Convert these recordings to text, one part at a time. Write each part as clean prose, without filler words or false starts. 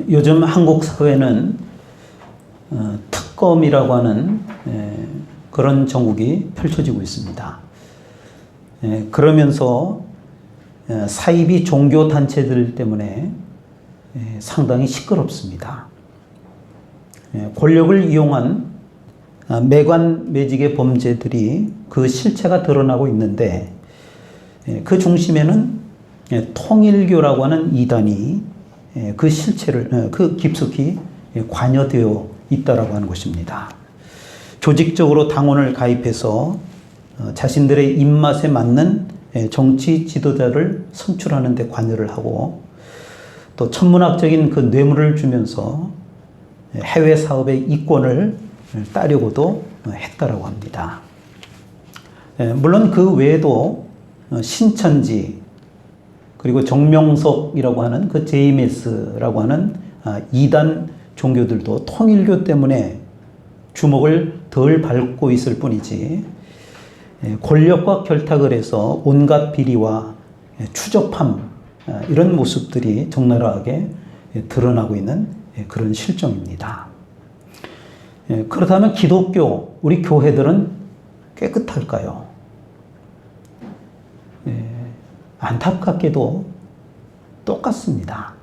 요즘 한국 사회는 특검이라고 하는 그런 정국이 펼쳐지고 있습니다. 그러면서 사이비 종교 단체들 때문에 상당히 시끄럽습니다. 권력을 이용한 매관매직의 범죄들이 그 실체가 드러나고 있는데 그 중심에는 통일교라고 하는 이단이 그 실체를 깊숙이 관여되어 있다라고 하는 것입니다. 조직적으로 당원을 가입해서 자신들의 입맛에 맞는 정치 지도자를 선출하는 데 관여를 하고 또 천문학적인 그 뇌물을 주면서 해외 사업의 이권을 따려고도 했다라고 합니다. 물론 그 외에도 신천지 그리고 정명석이라고 하는 그 JMS라고 하는 이단 종교들도 통일교 때문에 주목을 덜 받고 있을 뿐이지 권력과 결탁을 해서 온갖 비리와 추접함 이런 모습들이 적나라하게 드러나고 있는 그런 실정입니다. 그렇다면 기독교, 우리 교회들은 깨끗할까요? 안타깝게도 똑같습니다.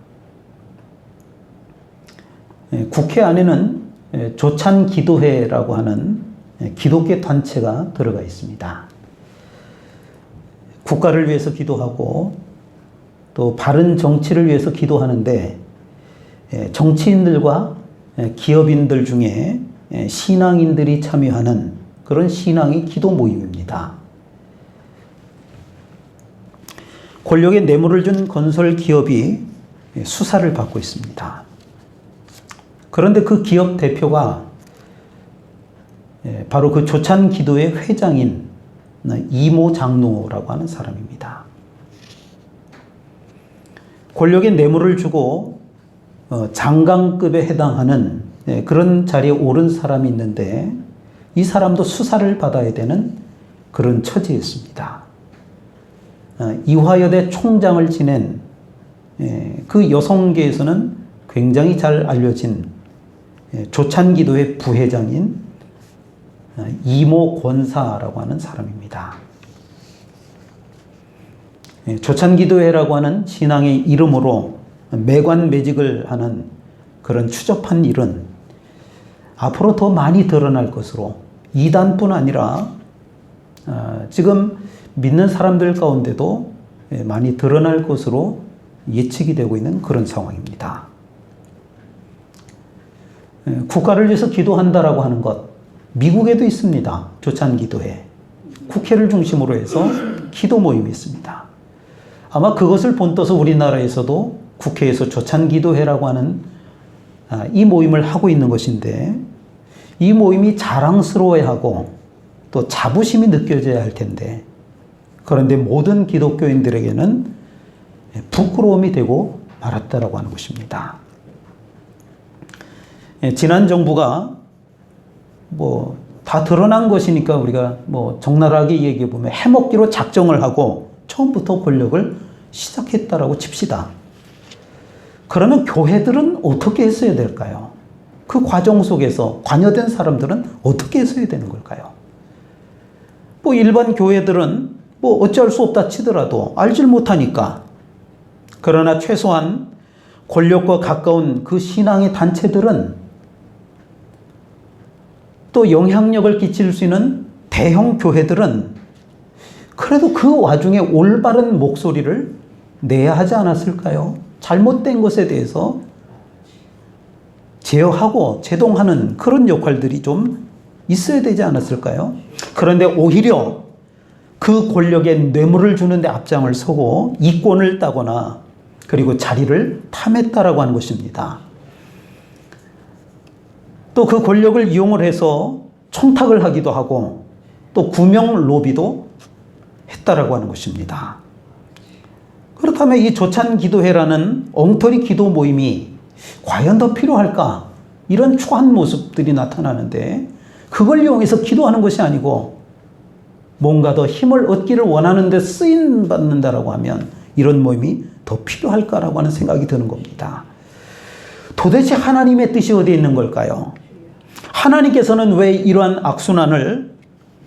국회 안에는 조찬기도회라고 하는 기독교 단체가 들어가 있습니다. 국가를 위해서 기도하고 또 바른 정치를 위해서 기도하는데 정치인들과 기업인들 중에 신앙인들이 참여하는 그런 신앙의 기도 모임입니다. 권력에 뇌물을 준 건설 기업이 수사를 받고 있습니다. 그런데 그 기업 대표가 바로 그 조찬기도회 회장인 이모 장로라고 하는 사람입니다. 권력에 뇌물을 주고 장관급에 해당하는 그런 자리에 오른 사람이 있는데 이 사람도 수사를 받아야 되는 그런 처지였습니다. 이화여대 총장을 지낸 그 여성계에서는 굉장히 잘 알려진 조찬기도회 부회장인 이모 권사라고 하는 사람입니다. 조찬기도회라고 하는 신앙의 이름으로 매관매직을 하는 그런 추접한 일은 앞으로 더 많이 드러날 것으로 이단뿐 아니라 지금 믿는 사람들 가운데도 많이 드러날 것으로 예측이 되고 있는 그런 상황입니다. 국가를 위해서 기도한다라고 하는 것, 미국에도 있습니다. 조찬기도회. 국회를 중심으로 해서 기도 모임이 있습니다. 아마 그것을 본떠서 우리나라에서도 국회에서 조찬기도회라고 하는 이 모임을 하고 있는 것인데 이 모임이 자랑스러워하고 또 자부심이 느껴져야 할 텐데 그런데 모든 기독교인들에게는 부끄러움이 되고 말았다라고 하는 것입니다. 지난 정부가 다 드러난 것이니까 우리가 적나라하게 얘기해 보면 해먹기로 작정을 하고 처음부터 권력을 시작했다라고 칩시다. 그러면 교회들은 어떻게 했어야 될까요? 그 과정 속에서 관여된 사람들은 어떻게 했어야 되는 걸까요? 일반 교회들은 어찌할 수 없다 치더라도 알질 못하니까 그러나 최소한 권력과 가까운 그 신앙의 단체들은 또 영향력을 끼칠 수 있는 대형 교회들은 그래도 그 와중에 올바른 목소리를 내야 하지 않았을까요? 잘못된 것에 대해서 제어하고 제동하는 그런 역할들이 좀 있어야 되지 않았을까요? 그런데 오히려 그 권력에 뇌물을 주는데 앞장을 서고 이권을 따거나 그리고 자리를 탐했다라고 하는 것입니다. 또 그 권력을 이용을 해서 청탁을 하기도 하고 또 구명 로비도 했다라고 하는 것입니다. 그렇다면 이 조찬기도회라는 엉터리 기도 모임이 과연 더 필요할까? 이런 초한 모습들이 나타나는데 그걸 이용해서 기도하는 것이 아니고 뭔가 더 힘을 얻기를 원하는 데 쓰임받는다라고 하면 이런 모임이 더 필요할까라고 하는 생각이 드는 겁니다. 도대체 하나님의 뜻이 어디에 있는 걸까요? 하나님께서는 왜 이러한 악순환을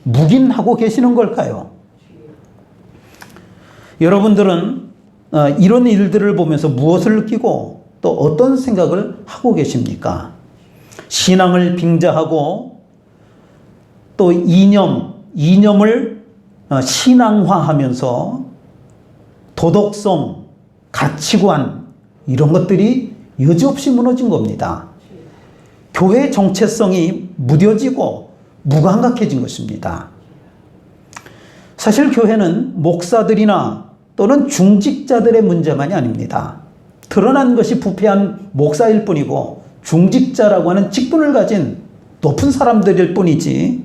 묵인하고 계시는 걸까요? 여러분들은 이런 일들을 보면서 무엇을 느끼고 또 어떤 생각을 하고 계십니까? 신앙을 빙자하고 또 이념을 신앙화하면서 도덕성, 가치관 이런 것들이 여지없이 무너진 겁니다. 교회 정체성이 무뎌지고 무감각해진 것입니다. 사실 교회는 목사들이나 또는 중직자들의 문제만이 아닙니다. 드러난 것이 부패한 목사일 뿐이고 중직자라고 하는 직분을 가진 높은 사람들일 뿐이지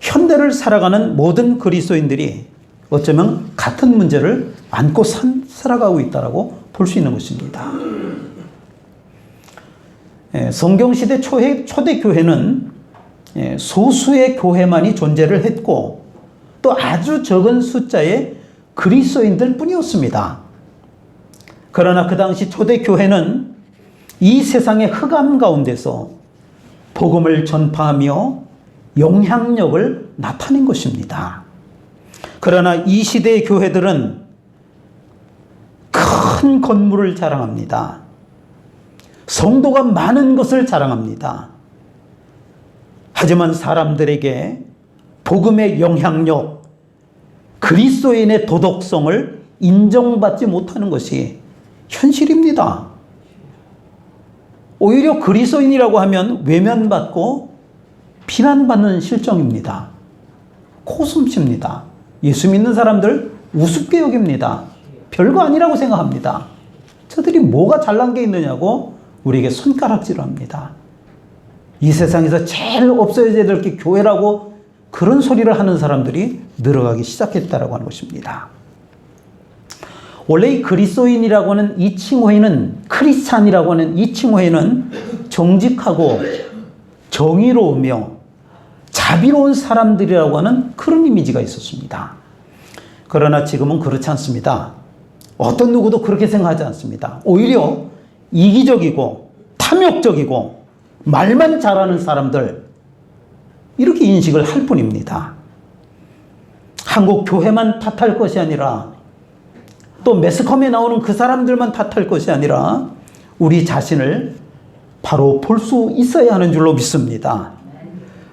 현대를 살아가는 모든 그리스도인들이 어쩌면 같은 문제를 안고 살아가고 있다고 볼 수 있는 것입니다. 성경시대 초대 교회는 소수의 교회만이 존재를 했고 또 아주 적은 숫자의 그리스도인들 뿐이었습니다. 그러나 그 당시 초대 교회는 이 세상의 흑암 가운데서 복음을 전파하며 영향력을 나타낸 것입니다. 그러나 이 시대의 교회들은 큰 건물을 자랑합니다. 성도가 많은 것을 자랑합니다. 하지만 사람들에게 복음의 영향력, 그리스도인의 도덕성을 인정받지 못하는 것이 현실입니다. 오히려 그리스도인이라고 하면 외면받고 비난받는 실정입니다. 코숨칩니다. 예수 믿는 사람들 우습게 여깁니다. 별거 아니라고 생각합니다. 저들이 뭐가 잘난 게 있느냐고 우리에게 손가락질을 합니다. 이 세상에서 제일 없어져야 될 게 교회라고 그런 소리를 하는 사람들이 늘어가기 시작했다라고 하는 것입니다. 원래 이 그리스도인이라고 하는 이 칭호에는, 크리스찬이라고 하는 이 칭호에는 정직하고 정의로우며 자비로운 사람들이라고 하는 그런 이미지가 있었습니다. 그러나 지금은 그렇지 않습니다. 어떤 누구도 그렇게 생각하지 않습니다. 오히려 이기적이고 탐욕적이고 말만 잘하는 사람들 이렇게 인식을 할 뿐입니다. 한국 교회만 탓할 것이 아니라 또 매스컴에 나오는 그 사람들만 탓할 것이 아니라 우리 자신을 바로 볼 수 있어야 하는 줄로 믿습니다.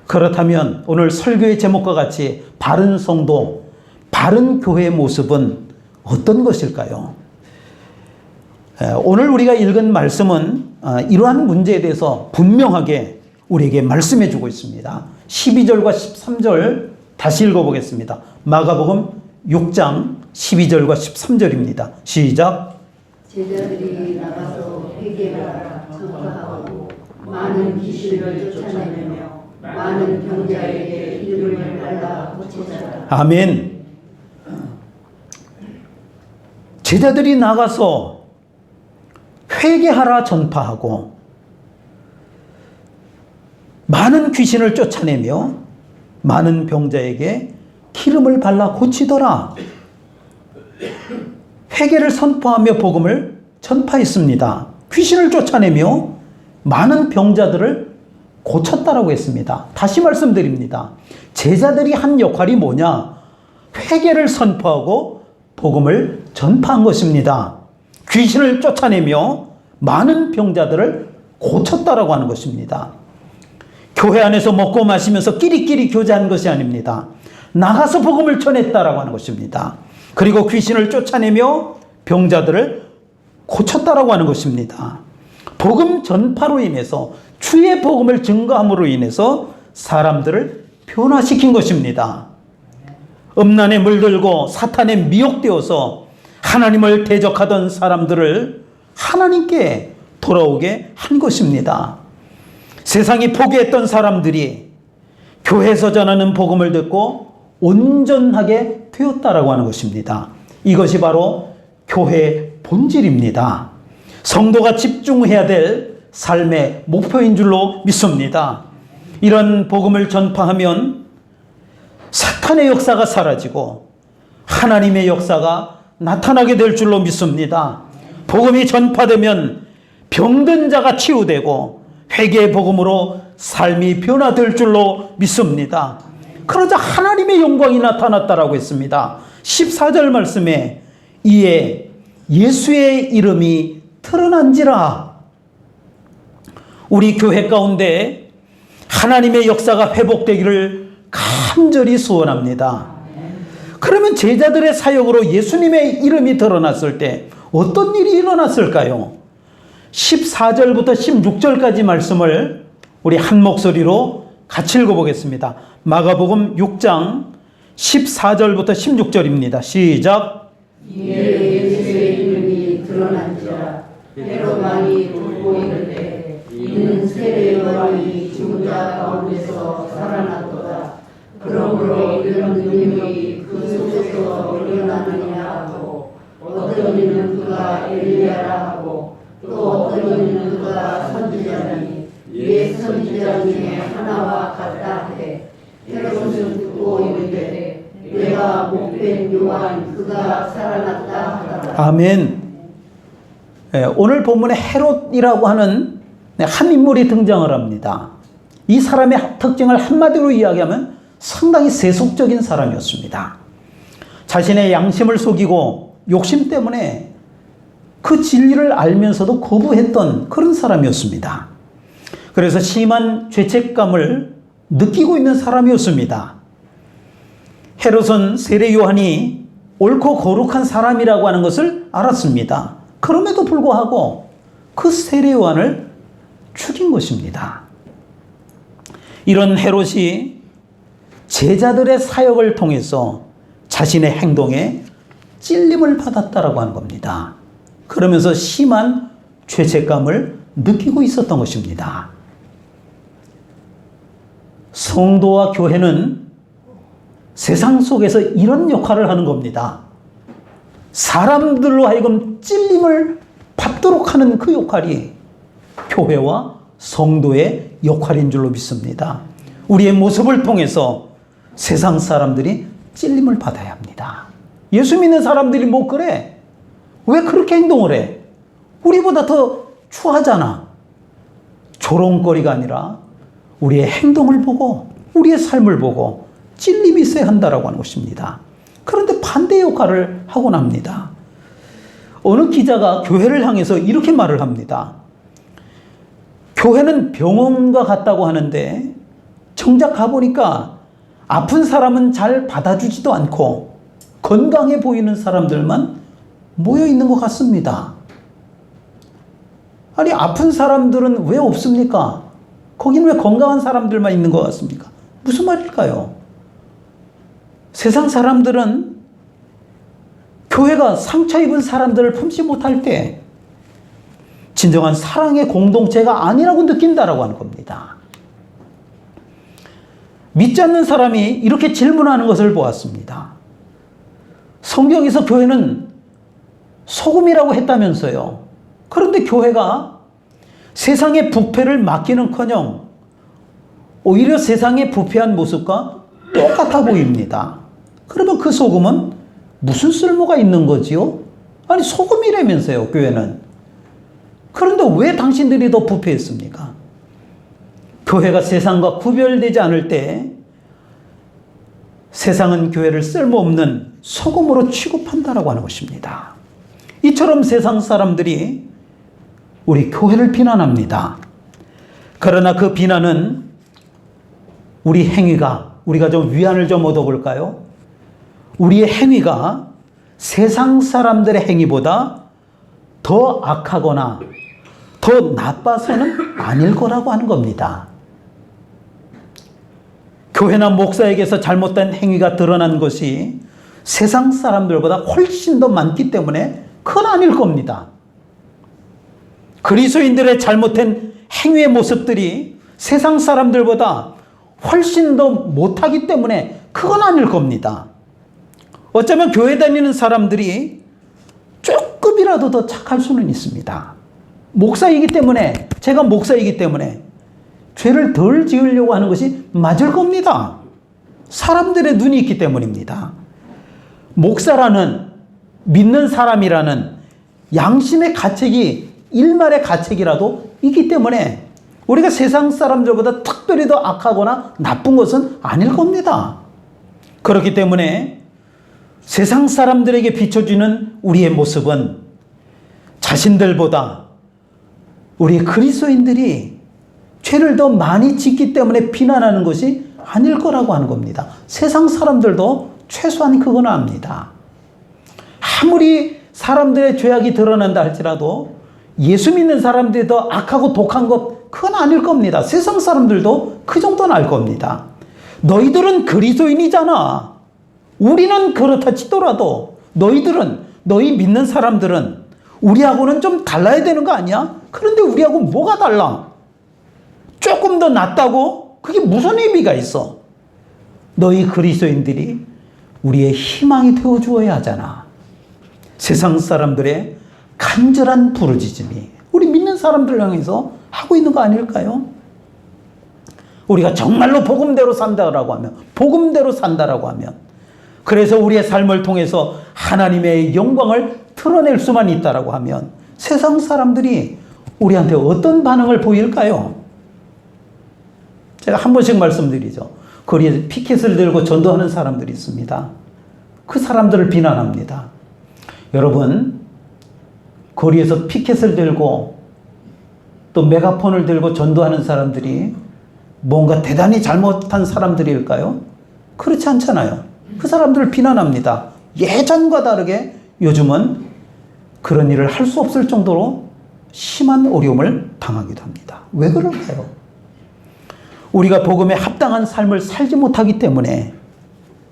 그렇다면 오늘 설교의 제목과 같이 바른 성도, 바른 교회의 모습은 어떤 것일까요? 오늘 우리가 읽은 말씀은 이러한 문제에 대해서 분명하게 우리에게 말씀해 주고 있습니다. 12절과 13절 다시 읽어보겠습니다. 마가복음 6장 12절과 13절입니다. 시작. 제자들이 나가서 회개하라 전파하고 많은 귀신을 쫓아내며 많은 병자에게 이름을 발라 고치더라. 아멘. 제자들이 나가서 회개하라 전파하고 많은 귀신을 쫓아내며 많은 병자에게 기름을 발라 고치더라. 회개를 선포하며 복음을 전파했습니다. 귀신을 쫓아내며 많은 병자들을 고쳤다라고 했습니다. 다시 말씀드립니다. 제자들이 한 역할이 뭐냐? 회개를 선포하고 복음을 전파한 것입니다. 귀신을 쫓아내며 많은 병자들을 고쳤다라고 하는 것입니다. 교회 안에서 먹고 마시면서 끼리끼리 교제한 것이 아닙니다. 나가서 복음을 전했다라고 하는 것입니다. 그리고 귀신을 쫓아내며 병자들을 고쳤다라고 하는 것입니다. 복음 전파로 인해서 주의 복음을 증거함으로 인해서 사람들을 변화시킨 것입니다. 음란에 물들고 사탄에 미혹되어서 하나님을 대적하던 사람들을 하나님께 돌아오게 한 것입니다. 세상이 포기했던 사람들이 교회에서 전하는 복음을 듣고 온전하게 되었다라고 하는 것입니다. 이것이 바로 교회의 본질입니다. 성도가 집중해야 될 삶의 목표인 줄로 믿습니다. 이런 복음을 전파하면 사탄의 역사가 사라지고 하나님의 역사가 나타나게 될 줄로 믿습니다. 복음이 전파되면 병든 자가 치유되고 회개의 복음으로 삶이 변화될 줄로 믿습니다. 그러자 하나님의 영광이 나타났다라고 했습니다. 14절 말씀에 이에 예수의 이름이 드러난지라. 우리 교회 가운데 하나님의 역사가 회복되기를 간절히 소원합니다. 그러면 제자들의 사역으로 예수님의 이름이 드러났을 때 어떤 일이 일어났을까요? 14절부터 16절까지 말씀을 우리 한 목소리로 같이 읽어보겠습니다. 마가복음 6장 14절부터 16절입니다. 시작. 이에 예수의 이름이 드러난지라. 헤롯 왕이 듣고 이르되 이는 세례 요한이 죽은 자 가운데서 살아났도다. 그러므로 이런 능력이 그 속에서 일어나느냐 하고 어떤 이는 그가 엘리야라 하고 또 어떤 이는 그가 선지자니 옛 선지자 중에 하나와 같다 해. 헤롯은 듣고 이르되 내가 목된 요한 그가 살아났다 하더라. 아멘. 오늘 본문에 헤롯이라고 하는 한 인물이 등장을 합니다. 이 사람의 특징을 한마디로 이야기하면 상당히 세속적인 사람이었습니다. 자신의 양심을 속이고 욕심 때문에 그 진리를 알면서도 거부했던 그런 사람이었습니다. 그래서 심한 죄책감을 느끼고 있는 사람이었습니다. 헤롯은 세례 요한이 옳고 거룩한 사람이라고 하는 것을 알았습니다. 그럼에도 불구하고 그 세례 요한을 죽인 것입니다. 이런 헤롯이 제자들의 사역을 통해서 자신의 행동에 찔림을 받았다라고 하는 겁니다. 그러면서 심한 죄책감을 느끼고 있었던 것입니다. 성도와 교회는 세상 속에서 이런 역할을 하는 겁니다. 사람들로 하여금 찔림을 받도록 하는 그 역할이 교회와 성도의 역할인 줄로 믿습니다. 우리의 모습을 통해서 세상 사람들이 찔림을 받아야 합니다. 예수 믿는 사람들이 뭐 그래? 왜 그렇게 행동을 해? 우리보다 더 추하잖아. 조롱거리가 아니라 우리의 행동을 보고 우리의 삶을 보고 찔림이 있어야 한다라고 하는 것입니다. 그런데 반대 역할을 하곤 합니다. 어느 기자가 교회를 향해서 이렇게 말을 합니다. 교회는 병원과 같다고 하는데 정작 가보니까 아픈 사람은 잘 받아주지도 않고 건강해 보이는 사람들만 모여 있는 것 같습니다. 아니, 아픈 사람들은 왜 없습니까? 거기는 왜 건강한 사람들만 있는 것 같습니까? 무슨 말일까요? 세상 사람들은 교회가 상처 입은 사람들을 품지 못할 때 진정한 사랑의 공동체가 아니라고 느낀다라고 하는 겁니다. 믿지 않는 사람이 이렇게 질문하는 것을 보았습니다. 성경에서 교회는 소금이라고 했다면서요. 그런데 교회가 세상의 부패를 막기는커녕 오히려 세상의 부패한 모습과 똑같아 보입니다. 그러면 그 소금은 무슨 쓸모가 있는 거지요? 아니, 소금이라면서요, 교회는. 그런데 왜 당신들이 더 부패했습니까? 교회가 세상과 구별되지 않을 때 세상은 교회를 쓸모없는 소금으로 취급한다라고 하는 것입니다. 이처럼 세상 사람들이 우리 교회를 비난합니다. 그러나 그 비난은 우리 행위가, 우리가 좀 위안을 좀 얻어볼까요? 우리의 행위가 세상 사람들의 행위보다 더 악하거나 더 나빠서는 아닐 거라고 하는 겁니다. 교회나 목사에게서 잘못된 행위가 드러난 것이 세상 사람들보다 훨씬 더 많기 때문에 그건 아닐 겁니다. 그리스도인들의 잘못된 행위의 모습들이 세상 사람들보다 훨씬 더 못하기 때문에 그건 아닐 겁니다. 어쩌면 교회 다니는 사람들이 조금이라도 더 착할 수는 있습니다. 목사이기 때문에, 제가 목사이기 때문에 죄를 덜 지으려고 하는 것이 맞을 겁니다. 사람들의 눈이 있기 때문입니다. 목사라는, 믿는 사람이라는 양심의 가책이 일말의 가책이라도 있기 때문에 우리가 세상 사람들보다 특별히 더 악하거나 나쁜 것은 아닐 겁니다. 그렇기 때문에 세상 사람들에게 비춰주는 우리의 모습은 자신들보다 우리 그리스도인들이 죄를 더 많이 짓기 때문에 비난하는 것이 아닐 거라고 하는 겁니다. 세상 사람들도 최소한 그건 압니다. 아무리 사람들의 죄악이 드러난다 할지라도 예수 믿는 사람들이 더 악하고 독한 것 그건 아닐 겁니다. 세상 사람들도 그 정도는 알 겁니다. 너희들은 그리스도인이잖아. 우리는 그렇다 치더라도 너희 믿는 사람들은 우리하고는 좀 달라야 되는 거 아니야? 그런데 우리하고 뭐가 달라? 조금 더 낫다고? 그게 무슨 의미가 있어? 너희 그리스도인들이 우리의 희망이 되어 주어야 하잖아. 세상 사람들의 간절한 부르짖음이 우리 믿는 사람들 향해서 하고 있는 거 아닐까요? 우리가 정말로 복음대로 산다라고 하면 그래서 우리의 삶을 통해서 하나님의 영광을 드러낼 수만 있다라고 하면 세상 사람들이 우리한테 어떤 반응을 보일까요? 제가 한 번씩 말씀드리죠. 거리에 피켓을 들고 전도하는 사람들이 있습니다. 그 사람들을 비난합니다. 여러분, 거리에서 피켓을 들고 또 메가폰을 들고 전도하는 사람들이 뭔가 대단히 잘못한 사람들일까요? 그렇지 않잖아요. 그 사람들을 비난합니다. 예전과 다르게 요즘은 그런 일을 할 수 없을 정도로 심한 어려움을 당하기도 합니다. 왜 그럴까요? 우리가 복음에 합당한 삶을 살지 못하기 때문에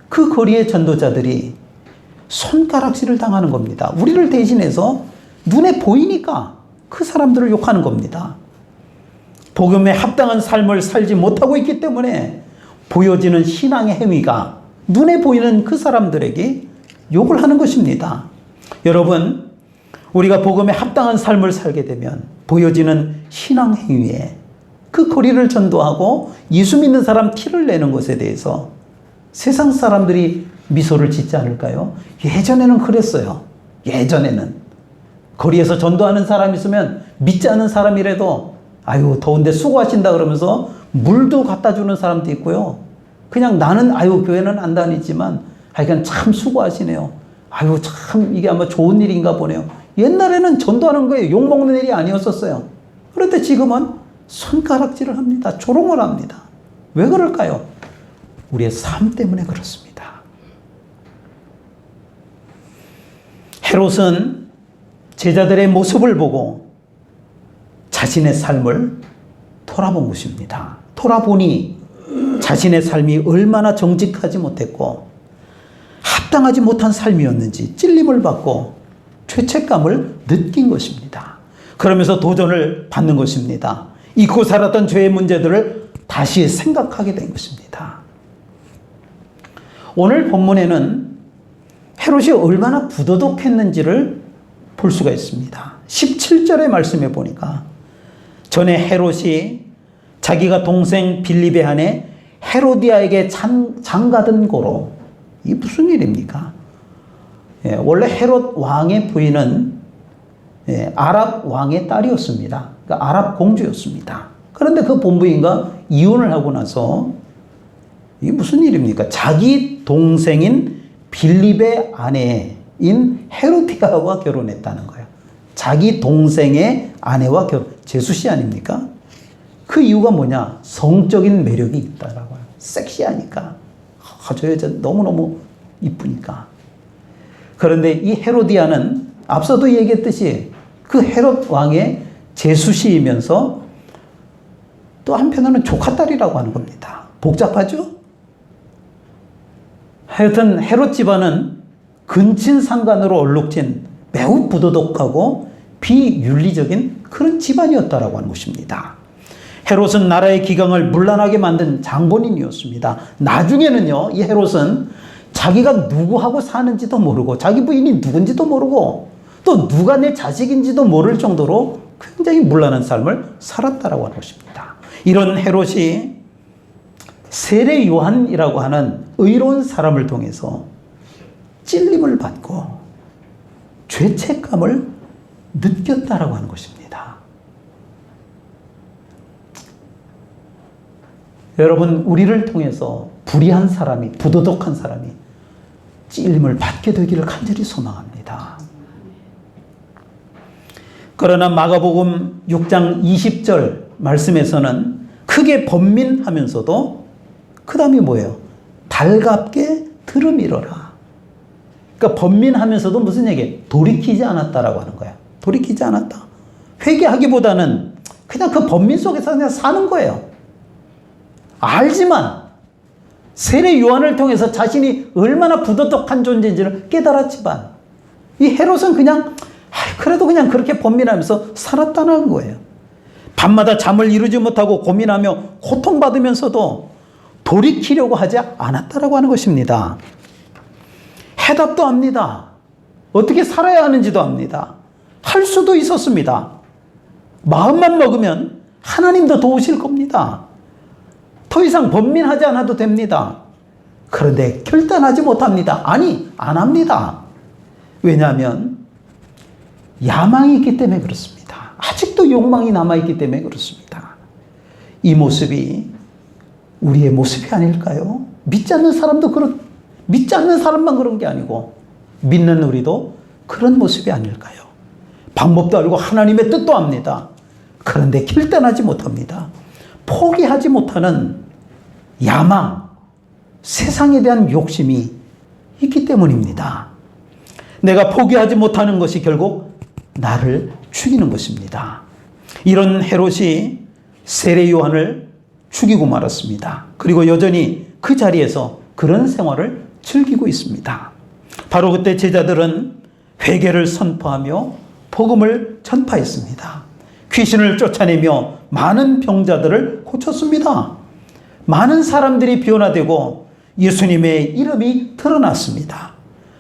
그 거리의 전도자들이 손가락질을 당하는 겁니다. 우리를 대신해서 눈에 보이니까 그 사람들을 욕하는 겁니다. 복음에 합당한 삶을 살지 못하고 있기 때문에 보여지는 신앙의 행위가 눈에 보이는 그 사람들에게 욕을 하는 것입니다. 여러분, 우리가 복음에 합당한 삶을 살게 되면 보여지는 신앙 행위에 그 거리를 전도하고 예수 믿는 사람 티를 내는 것에 대해서 세상 사람들이 미소를 짓지 않을까요? 예전에는 그랬어요. 예전에는 거리에서 전도하는 사람이 있으면 믿지 않는 사람이라도 아유 더운데 수고하신다 그러면서 물도 갖다 주는 사람도 있고요. 그냥 나는 아유 교회는 안 다니지만 하여간 참 수고하시네요. 아유 참 이게 아마 좋은 일인가 보네요. 옛날에는 전도하는 거에 욕먹는 일이 아니었었어요. 그런데 지금은 손가락질을 합니다. 조롱을 합니다. 왜 그럴까요? 우리의 삶 때문에 그렇습니다. 헤롯은 제자들의 모습을 보고 자신의 삶을 돌아본 것입니다. 돌아보니 자신의 삶이 얼마나 정직하지 못했고 합당하지 못한 삶이었는지 찔림을 받고 죄책감을 느낀 것입니다. 그러면서 도전을 받는 것입니다. 잊고 살았던 죄의 문제들을 다시 생각하게 된 것입니다. 오늘 본문에는 헤롯이 얼마나 부도덕했는지를 볼 수가 있습니다. 17절의 말씀에 보니까 전에 헤롯이 자기가 동생 빌립의 아내 헤로디아에게 장가든 고로 이게 무슨 일입니까? 원래 헤롯 왕의 부인은 아랍 왕의 딸이었습니다. 그러니까 아랍 공주였습니다. 그런데 그 본부인과 이혼을 하고 나서 이게 무슨 일입니까? 자기 동생인 빌립의 아내인 헤로디아와 결혼했다는 거예요. 자기 동생의 아내와 제수씨 아닙니까? 그 이유가 뭐냐? 성적인 매력이 있다라고 해요. 섹시하니까. 저 여자 너무너무 이쁘니까. 그런데 이 헤로디아는 앞서도 얘기했듯이 그 헤롯 왕의 제수씨이면서 또 한편으로는 조카딸이라고 하는 겁니다. 복잡하죠? 하여튼 헤롯 집안은 근친상간으로 얼룩진 매우 부도덕하고 비윤리적인 그런 집안이었다라고 하는 것입니다. 헤롯은 나라의 기강을 문란하게 만든 장본인이었습니다. 나중에는요, 이 헤롯은 자기가 누구하고 사는지도 모르고 자기 부인이 누군지도 모르고 또 누가 내 자식인지도 모를 정도로 굉장히 문란한 삶을 살았다라고 하는 것입니다. 이런 헤롯이 세례 요한이라고 하는 의로운 사람을 통해서 찔림을 받고 죄책감을 느꼈다라고 하는 것입니다. 여러분, 우리를 통해서 불의한 사람이, 부도덕한 사람이 찔림을 받게 되기를 간절히 소망합니다. 그러나 마가복음 6장 20절 말씀에서는 크게 번민하면서도 그 다음이 뭐예요? 달갑게 들음이러라. 그러니까 번민하면서도 무슨 얘기예요? 돌이키지 않았다라고 하는 거야. 돌이키지 않았다. 회개하기보다는 그냥 그 번민 속에서 그냥 사는 거예요. 알지만 세례 요한을 통해서 자신이 얼마나 부도덕한 존재인지를 깨달았지만 이 헤롯은 그냥 그래도 그냥 그렇게 번민하면서 살았다는 거예요. 밤마다 잠을 이루지 못하고 고민하며 고통받으면서도 돌이키려고 하지 않았다라고 하는 것입니다. 해답도 압니다. 어떻게 살아야 하는지도 압니다. 할 수도 있었습니다. 마음만 먹으면 하나님도 도우실 겁니다. 더 이상 번민하지 않아도 됩니다. 그런데 결단하지 못합니다. 아니, 안 합니다. 왜냐하면 야망이 있기 때문에 그렇습니다. 아직도 욕망이 남아있기 때문에 그렇습니다. 이 모습이 우리의 모습이 아닐까요? 믿지 않는 사람만 그런 게 아니고 믿는 우리도 그런 모습이 아닐까요? 방법도 알고 하나님의 뜻도 압니다. 그런데 결단하지 못합니다. 포기하지 못하는 야망, 세상에 대한 욕심이 있기 때문입니다. 내가 포기하지 못하는 것이 결국 나를 죽이는 것입니다. 이런 헤롯이 세례 요한을 죽이고 말았습니다. 그리고 여전히 그 자리에서 그런 생활을 즐기고 있습니다. 바로 그때 제자들은 회개를 선포하며 복음을 전파했습니다. 귀신을 쫓아내며 많은 병자들을 고쳤습니다. 많은 사람들이 변화되고 예수님의 이름이 드러났습니다.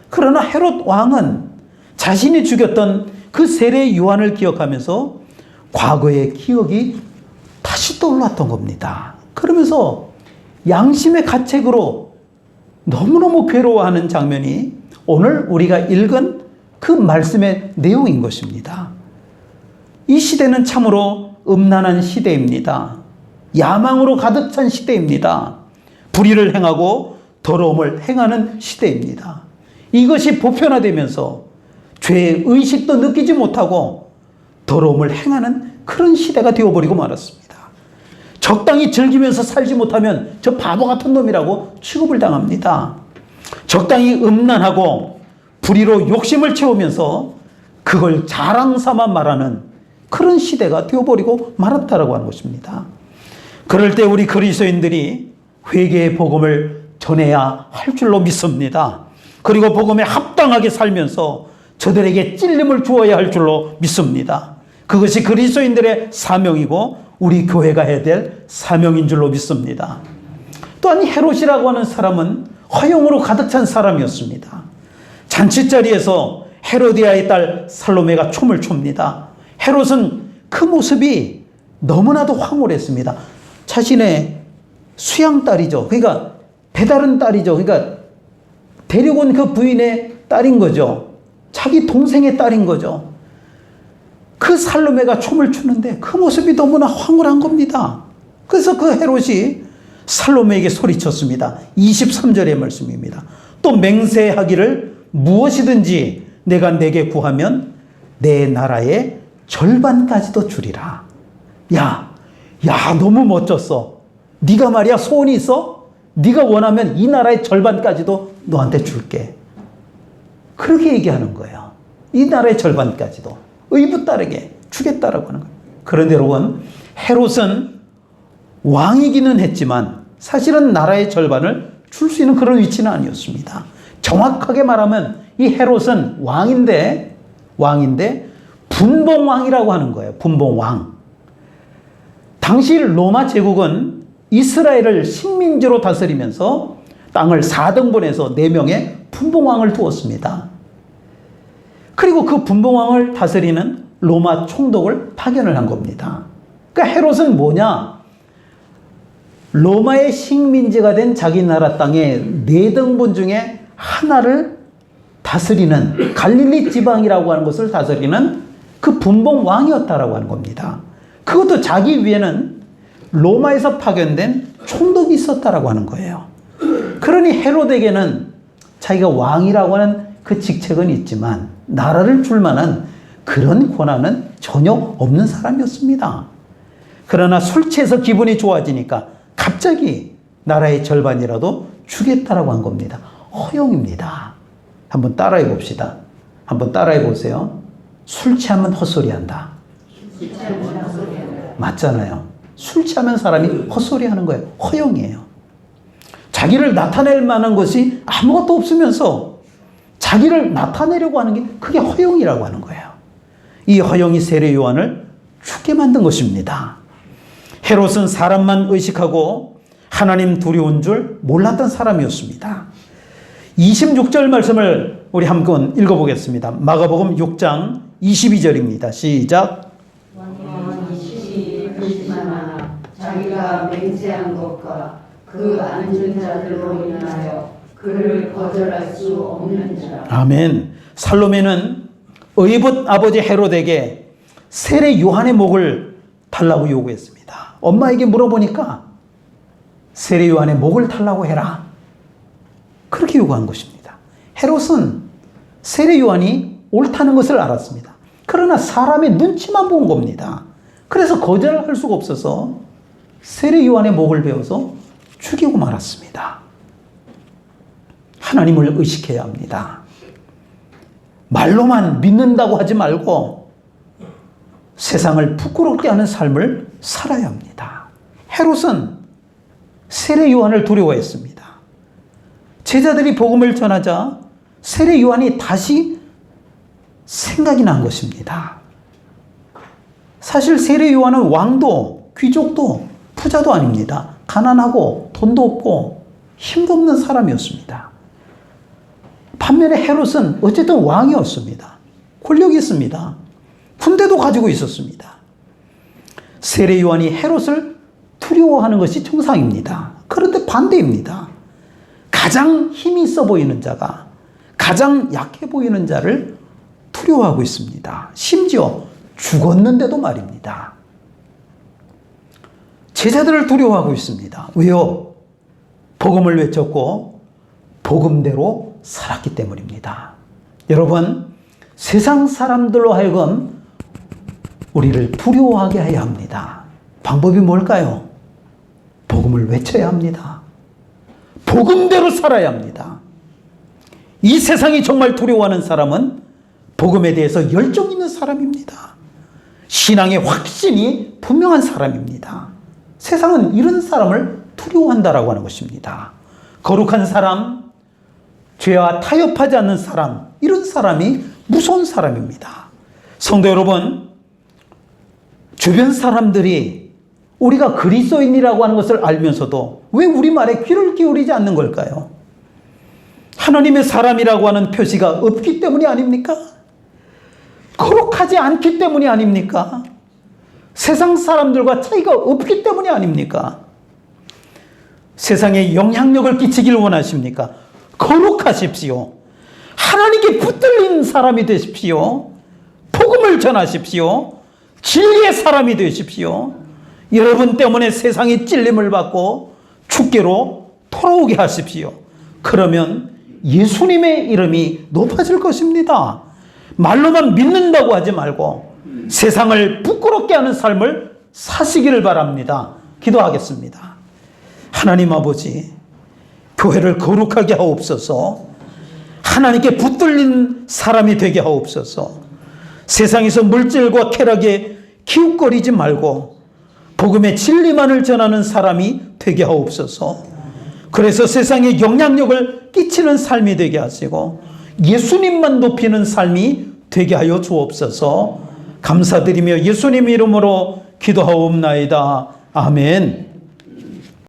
그러나 헤롯 왕은 자신이 죽였던 그 세례 요한을 기억하면서 과거의 기억이 다시 떠올랐던 겁니다. 그러면서 양심의 가책으로 너무너무 괴로워하는 장면이 오늘 우리가 읽은 그 말씀의 내용인 것입니다. 이 시대는 참으로 음란한 시대입니다. 야망으로 가득 찬 시대입니다. 불의를 행하고 더러움을 행하는 시대입니다. 이것이 보편화되면서 죄의 의식도 느끼지 못하고 더러움을 행하는 그런 시대가 되어버리고 말았습니다. 적당히 즐기면서 살지 못하면 저 바보 같은 놈이라고 취급을 당합니다. 적당히 음란하고 불의로 욕심을 채우면서 그걸 자랑 삼아 말하는 그런 시대가 되어버리고 말았다라고 하는 것입니다. 그럴 때 우리 그리스도인들이 회개의 복음을 전해야 할 줄로 믿습니다. 그리고 복음에 합당하게 살면서 저들에게 찔림을 주어야 할 줄로 믿습니다. 그것이 그리스도인들의 사명이고 우리 교회가 해야 될 사명인 줄로 믿습니다. 또한 헤롯이라고 하는 사람은 허영으로 가득 찬 사람이었습니다. 잔치자리에서 헤로디아의 딸 살로메가 춤을 춥니다. 헤롯은 그 모습이 너무나도 황홀했습니다. 자신의 수양딸이죠. 그러니까 배다른 딸이죠. 그러니까 데려온 그 부인의 딸인 거죠. 자기 동생의 딸인 거죠. 그 살로메가 춤을 추는데 그 모습이 너무나 황홀한 겁니다. 그래서 그 헤롯이 살로메에게 소리쳤습니다. 23절의 말씀입니다. 또 맹세하기를 무엇이든지 내가 내게 구하면 내 나라의 절반까지도 주리라. 야, 너무 멋졌어. 네가 말이야 소원이 있어? 네가 원하면 이 나라의 절반까지도 너한테 줄게. 그렇게 얘기하는 거예요. 이 나라의 절반까지도 의붓 따르게 주겠다라고 하는 거예요. 그런데 여러분, 헤롯은 왕이기는 했지만 사실은 나라의 절반을 줄 수 있는 그런 위치는 아니었습니다. 정확하게 말하면 이 헤롯은 왕인데 분봉왕이라고 하는 거예요. 분봉왕. 당시 로마 제국은 이스라엘을 식민지로 다스리면서 땅을 4등분해서 4명의 분봉왕을 두었습니다. 그리고 그 분봉왕을 다스리는 로마 총독을 파견을 한 겁니다. 그러니까 헤롯은 뭐냐? 로마의 식민지가 된 자기 나라 땅의 4등분 중에 하나를 다스리는, 갈릴리 지방이라고 하는 것을 다스리는 그 분봉 왕이었다라고 하는 겁니다. 그것도 자기 위에는 로마에서 파견된 총독이 있었다라고 하는 거예요. 그러니 헤롯에게는 자기가 왕이라고 하는 그 직책은 있지만 나라를 줄 만한 그런 권한은 전혀 없는 사람이었습니다. 그러나 술 취해서 기분이 좋아지니까 갑자기 나라의 절반이라도 주겠다라고 한 겁니다. 허용입니다. 한번 따라해 봅시다. 한번 따라해 보세요. 술 취하면 헛소리한다. 맞잖아요. 술 취하면 사람이 헛소리하는 거예요. 허용이에요. 자기를 나타낼 만한 것이 아무것도 없으면서 자기를 나타내려고 하는 게 그게 허용이라고 하는 거예요. 이 허용이 세례 요한을 죽게 만든 것입니다. 헤롯은 사람만 의식하고 하나님 두려운 줄 몰랐던 사람이었습니다. 26절 말씀을 우리 한번 읽어보겠습니다. 마가복음 6장 22절입니다. 시작. 자기가 맹세한 것과 그 앉은 자들로 인하여 그를 거절할 수 없는지라. 아멘. 살로메는 의붓 아버지 헤롯에게 세례 요한의 목을 달라고 요구했습니다. 엄마에게 물어보니까 세례 요한의 목을 달라고 해라. 그렇게 요구한 것입니다. 헤롯은 세례 요한이 옳다는 것을 알았습니다. 그러나 사람의 눈치만 본 겁니다. 그래서 거절할 수가 없어서 세례 요한의 목을 베어서 죽이고 말았습니다. 하나님을 의식해야 합니다. 말로만 믿는다고 하지 말고 세상을 부끄럽게 하는 삶을 살아야 합니다. 헤롯은 세례 요한을 두려워했습니다. 제자들이 복음을 전하자 세례 요한이 다시 생각이 난 것입니다. 사실 세례 요한은 왕도 귀족도 부자도 아닙니다. 가난하고 돈도 없고 힘도 없는 사람이었습니다. 반면에 헤롯은 어쨌든 왕이었습니다. 권력이 있습니다. 군대도 가지고 있었습니다. 세례 요한이 헤롯을 두려워하는 것이 정상입니다. 그런데 반대입니다. 가장 힘이 있어 보이는 자가 가장 약해 보이는 자를 두려워하고 있습니다. 심지어 죽었는데도 말입니다. 제자들을 두려워하고 있습니다. 왜요? 복음을 외쳤고 복음대로 살았기 때문입니다. 여러분, 세상 사람들로 하여금 우리를 두려워하게 해야 합니다. 방법이 뭘까요? 복음을 외쳐야 합니다. 복음대로 살아야 합니다. 이 세상이 정말 두려워하는 사람은 복음에 대해서 열정 있는 사람입니다. 신앙의 확신이 분명한 사람입니다. 세상은 이런 사람을 두려워한다라고 하는 것입니다. 거룩한 사람, 죄와 타협하지 않는 사람, 이런 사람이 무서운 사람입니다. 성도 여러분, 주변 사람들이 우리가 그리스도인이라고 하는 것을 알면서도 왜 우리 말에 귀를 기울이지 않는 걸까요? 하나님의 사람이라고 하는 표시가 없기 때문이 아닙니까? 거룩하지 않기 때문이 아닙니까? 세상 사람들과 차이가 없기 때문이 아닙니까? 세상에 영향력을 끼치길 원하십니까? 거룩하십시오. 하나님께 붙들린 사람이 되십시오. 복음을 전하십시오. 진리의 사람이 되십시오. 여러분 때문에 세상이 찔림을 받고 축계로 돌아오게 하십시오. 그러면 예수님의 이름이 높아질 것입니다. 말로만 믿는다고 하지 말고 세상을 부끄럽게 하는 삶을 사시기를 바랍니다. 기도하겠습니다. 하나님 아버지, 교회를 거룩하게 하옵소서. 하나님께 붙들린 사람이 되게 하옵소서. 세상에서 물질과 쾌락에 기웃거리지 말고 복음의 진리만을 전하는 사람이 되게 하옵소서. 그래서 세상에 영향력을 끼치는 삶이 되게 하시고 예수님만 높이는 삶이 되게 하여 주옵소서. 감사드리며 예수님 이름으로 기도하옵나이다. 아멘.